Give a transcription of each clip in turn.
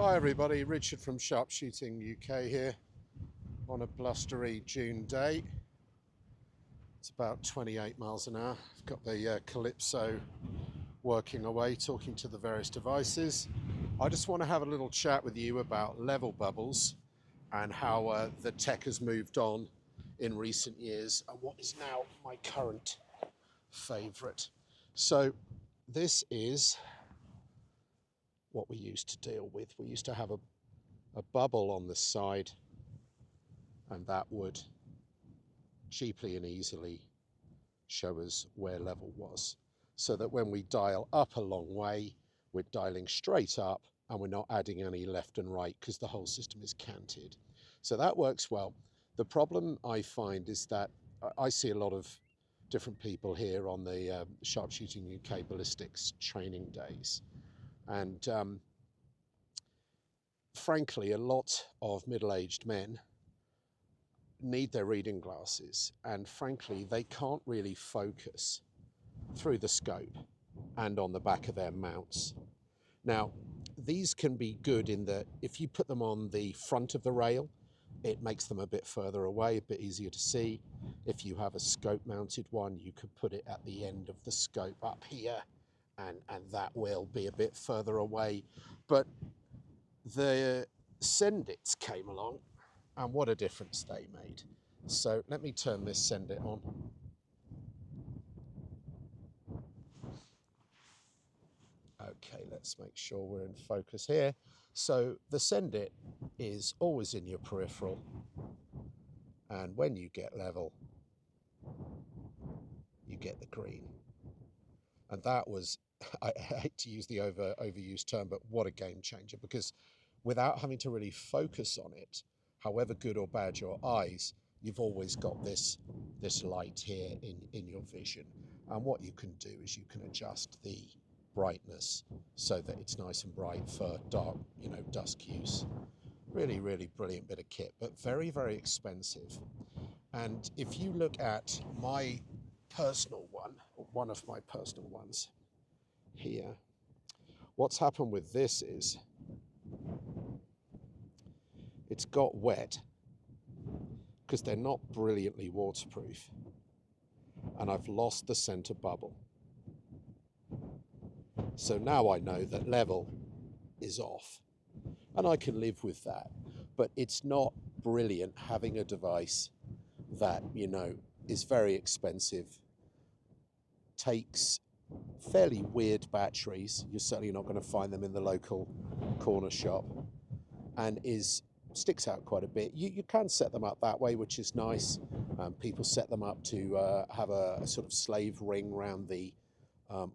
Hi everybody, Richard from SharpShootingUK here on a blustery June day. It's about 28 miles an hour. I've got the Calypso working away, talking to the various devices. I just want to have a little chat with you about level bubbles and how the tech has moved on in recent years and what is now my current favorite. So this is what we used to deal with. We used to have a bubble on the side, and that would cheaply and easily show us where level was, so that when we dial up a long way, we're dialing straight up and we're not adding any left and right because the whole system is canted. So that works well. The problem I find is that I see a lot of different people here on the SharpShootingUK ballistics training days, and frankly, a lot of middle-aged men need their reading glasses, and frankly, they can't really focus through the scope and on the back of their mounts. Now, these can be good in that if you put them on the front of the rail, it makes them a bit further away, a bit easier to see. If you have a scope mounted one, you could put it at the end of the scope up here, and that will be a bit further away. But the Sendits came along, and what a difference they made. So let me turn this Sendit on. Okay, let's make sure we're in focus here. So the Sendit is always in your peripheral, and when you get level, you get the green. And that was, I hate to use the overused term, but what a game changer, because without having to really focus on it, however good or bad your eyes, you've always got this light here in your vision. And what you can do is you can adjust the brightness so that it's nice and bright for dark, dusk use. Really, really brilliant bit of kit, but very, very expensive. And if you look at my personal one, or one of my personal ones here, what's happened with this is it's got wet because they're not brilliantly waterproof, and I've lost the center bubble. So now I know that level is off, and I can live with that. But it's not brilliant having a device that, is very expensive, takes fairly weird batteries. You're certainly not going to find them in the local corner shop, and sticks out quite a bit. You can set them up that way, which is nice. People set them up to have a sort of slave ring around the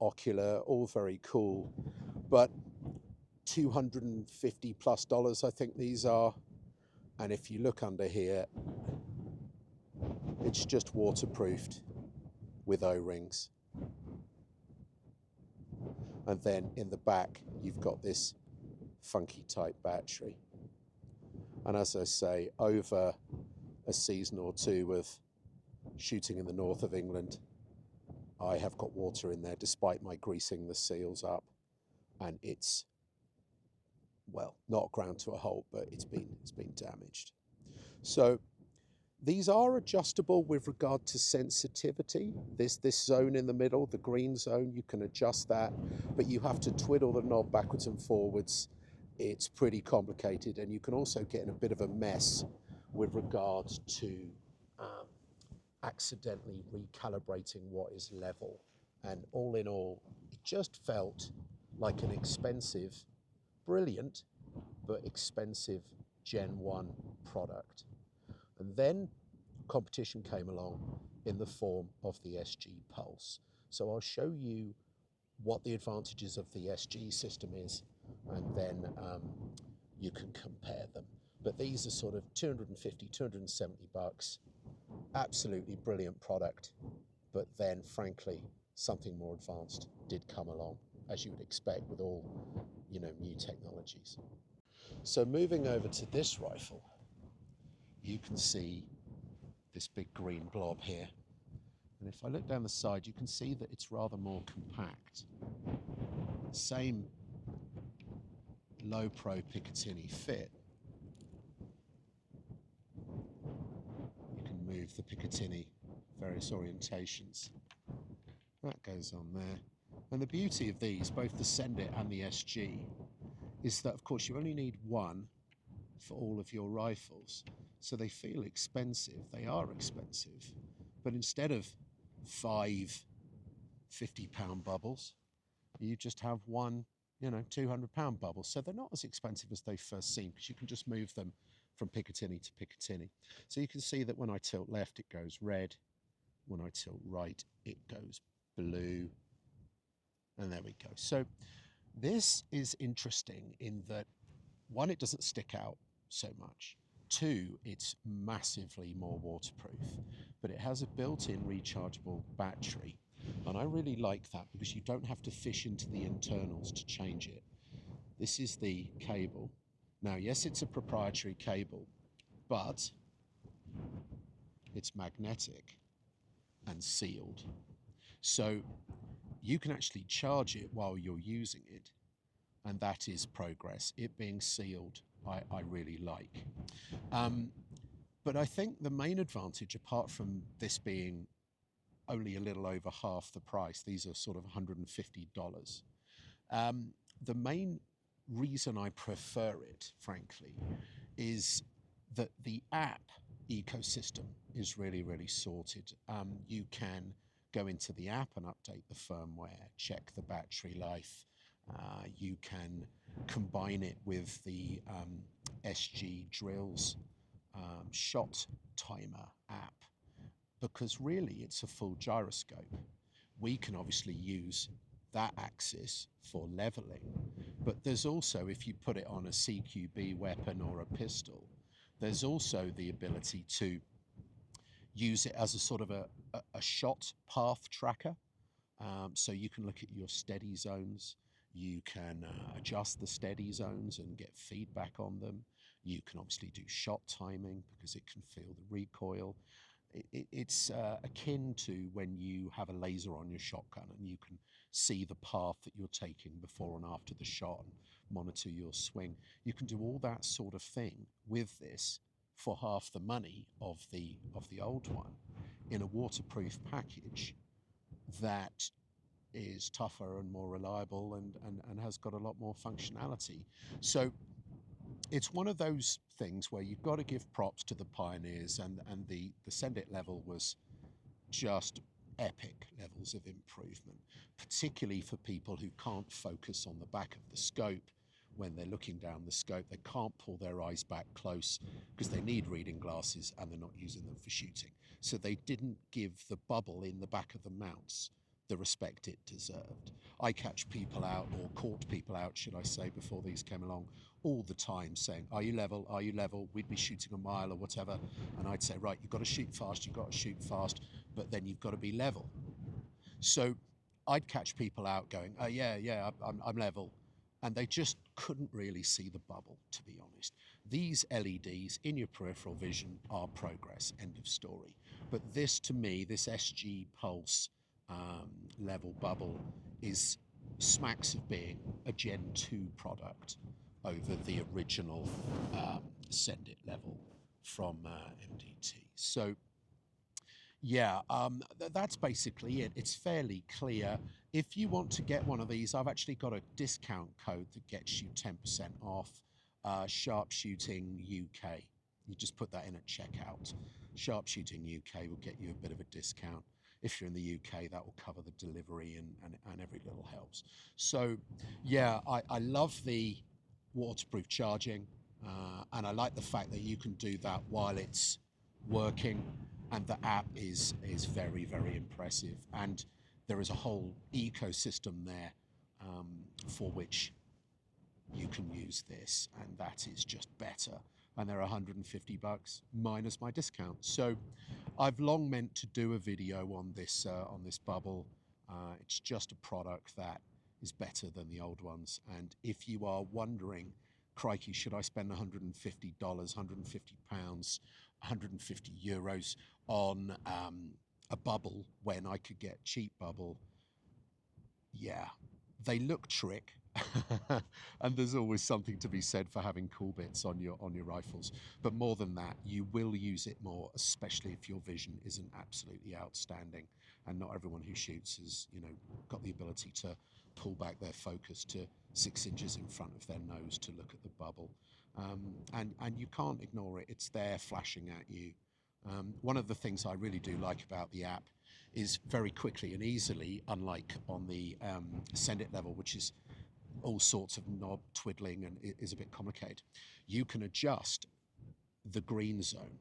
ocular, all very cool. But $250+ I think these are, and if you look under here, it's just waterproofed with O-rings. And then in the back, you've got this funky type battery. And as I say, over a season or two of shooting in the north of England, I have got water in there despite my greasing the seals up, and it's, well, not ground to a halt, but it's been damaged. So these are adjustable with regard to sensitivity. This zone in the middle, the green zone, you can adjust that, but you have to twiddle the knob backwards and forwards. It's pretty complicated, and you can also get in a bit of a mess with regard to accidentally recalibrating what is level. And all in all, it just felt like an expensive, brilliant, but expensive Gen 1 product. And then competition came along in the form of the SG Pulse. So I'll show you what the advantages of the SG system is, and then you can compare them. But these are sort of $250, $270. Absolutely brilliant product. But then, frankly, something more advanced did come along, as you would expect with all, new technologies. So moving over to this rifle, you can see this big green blob here. And if I look down the side, you can see that it's rather more compact. Same low pro Picatinny fit, you can move the Picatinny various orientations. That goes on there. And the beauty of these, both the Send It and the SG, is that of course you only need one for all of your rifles. So they feel expensive, they are expensive, but instead of 5 50-pound bubbles, you just have one, 200-pound bubble. So they're not as expensive as they first seem, because you can just move them from Picatinny to Picatinny. So you can see that when I tilt left, it goes red. When I tilt right, it goes blue. And there we go. So this is interesting in that, one, it doesn't stick out so much. Two, it's massively more waterproof, but it has a built-in rechargeable battery. And I really like that because you don't have to fish into the internals to change it. This is the cable. Now, yes, it's a proprietary cable, but it's magnetic and sealed. So you can actually charge it while you're using it, and that is progress. It being sealed, I really like. But I think the main advantage, apart from this being only a little over half the price, these are sort of $150, the main reason I prefer it, frankly, is that the app ecosystem is really, really sorted. You can go into the app and update the firmware, check the battery life. You can combine it with the SG Drills shot timer app, because really it's a full gyroscope. We can obviously use that axis for leveling, but there's also, if you put it on a CQB weapon or a pistol, there's also the ability to use it as a sort of a shot path tracker. So you can look at your steady zones, you can adjust the steady zones and get feedback on them. You can obviously do shot timing because it can feel the recoil. It's akin to when you have a laser on your shotgun and you can see the path that you're taking before and after the shot and monitor your swing. You can do all that sort of thing with this for half the money of the old one in a waterproof package that is tougher and more reliable and has got a lot more functionality. So it's one of those things where you've got to give props to the pioneers, and the Send It level was just epic levels of improvement, particularly for people who can't focus on the back of the scope when they're looking down the scope. They can't pull their eyes back close because they need reading glasses and they're not using them for shooting. So they didn't give the bubble in the back of the mounts the respect it deserved. I catch people out, or caught people out, should I say, before these came along, all the time saying, are you level? Are you level? We'd be shooting a mile or whatever. And I'd say, right, you've got to shoot fast, you've got to shoot fast, but then you've got to be level. So I'd catch people out going, oh, yeah, I'm level. And they just couldn't really see the bubble, to be honest. These LEDs in your peripheral vision are progress, end of story. But this, to me, this SG Pulse level bubble smacks of being a Gen 2 product over the original Send It level from MDT. So yeah, that's basically it. It's fairly clear. If you want to get one of these, I've actually got a discount code that gets you 10% off. SharpShootingUK. You just put that in at checkout. SharpShootingUK will get you a bit of a discount. If you're in the UK, that will cover the delivery and every little helps. So yeah, I love the waterproof charging, and I like the fact that you can do that while it's working, and the app is very, very impressive, and there is a whole ecosystem there for which you can use this, and that is just better. And they're $150 minus my discount. So I've long meant to do a video on this bubble. It's just a product that is better than the old ones. And if you are wondering, crikey, should I spend $150, £150, 150 euros on a bubble when I could get cheap bubble? Yeah, they look trick, And there's always something to be said for having cool bits on your rifles. But more than that, you will use it more, especially if your vision isn't absolutely outstanding. And not everyone who shoots has, got the ability to pull back their focus to 6 inches in front of their nose to look at the bubble. And you can't ignore it. It's there flashing at you. One of the things I really do like about the app is very quickly and easily, unlike on the Send It level, which is all sorts of knob twiddling and it is a bit complicated, you can adjust the green zone.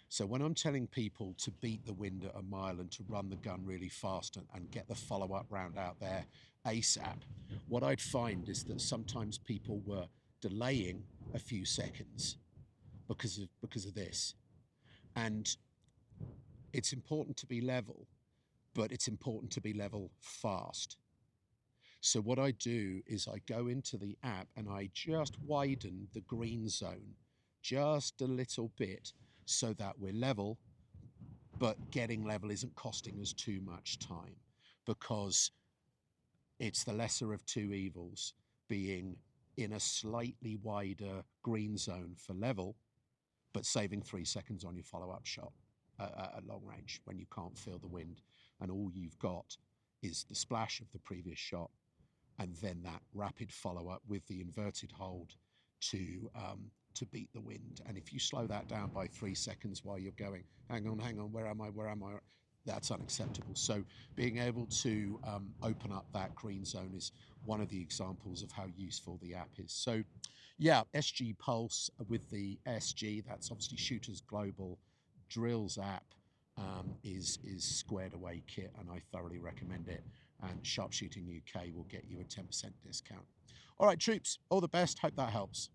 So when I'm telling people to beat the wind at a mile and to run the gun really fast and get the follow-up round out there ASAP, what I'd find is that sometimes people were delaying a few seconds because of this. And it's important to be level, but it's important to be level fast. So what I do is I go into the app and I just widen the green zone just a little bit so that we're level, but getting level isn't costing us too much time, because it's the lesser of two evils, being in a slightly wider green zone for level, but saving 3 seconds on your follow-up shot at long range when you can't feel the wind and all you've got is the splash of the previous shot and then that rapid follow-up with the inverted hold to beat the wind. And if you slow that down by 3 seconds while you're going, hang on, where am I, that's unacceptable. So being able to open up that green zone is one of the examples of how useful the app is. So yeah, SG Pulse with the SG, that's obviously Shooters Global Drills app, is squared away kit, and I thoroughly recommend it. And SharpShooting UK will get you a 10% discount. All right, troops, all the best. Hope that helps.